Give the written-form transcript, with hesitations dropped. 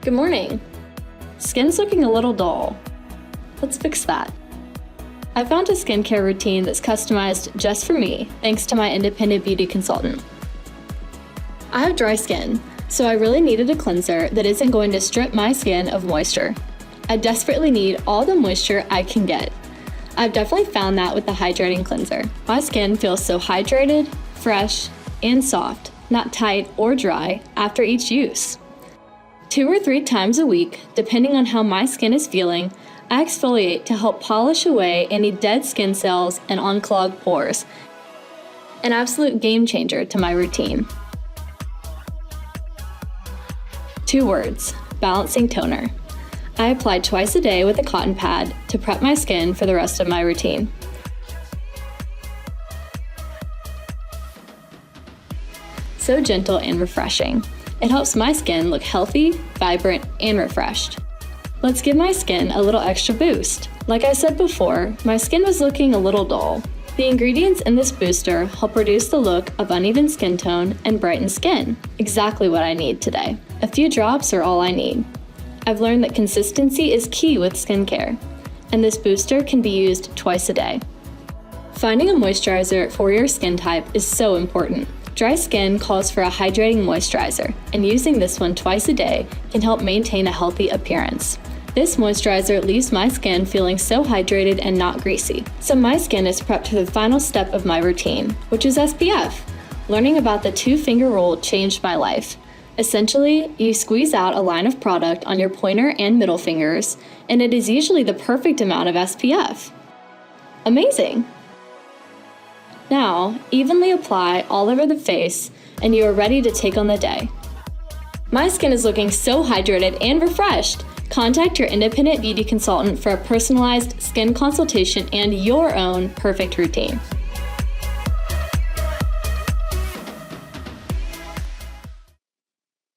Good morning. Skin's looking a little dull. Let's fix that. I found a skincare routine that's customized just for me, thanks to my independent beauty consultant. I have dry skin, so I really needed a cleanser that isn't going to strip my skin of moisture. I desperately need all the moisture I can get. I've definitely found that with the hydrating cleanser. My skin feels so hydrated, fresh, and soft, not tight or dry after each use. 2 or 3 times a week, depending on how my skin is feeling, I exfoliate to help polish away any dead skin cells and unclog pores. An absolute game changer to my routine. 2 words: balancing toner. I apply twice a day with a cotton pad to prep my skin for the rest of my routine. So gentle and refreshing. It helps my skin look healthy, vibrant, and refreshed. Let's give my skin a little extra boost. Like I said before, my skin was looking a little dull. The ingredients in this booster help reduce the look of uneven skin tone and brighten skin. Exactly what I need today. A few drops are all I need. I've learned that consistency is key with skincare, and this booster can be used twice a day. Finding a moisturizer for your skin type is so important. Dry skin calls for a hydrating moisturizer, and using this one twice a day can help maintain a healthy appearance. This moisturizer leaves my skin feeling so hydrated and not greasy. So my skin is prepped for the final step of my routine, which is SPF. Learning about the 2-finger rule changed my life. Essentially, you squeeze out a line of product on your pointer and middle fingers, and it is usually the perfect amount of SPF. Amazing! Now, evenly apply all over the face, and you are ready to take on the day. My skin is looking so hydrated and refreshed. Contact your independent beauty consultant for a personalized skin consultation and your own perfect routine.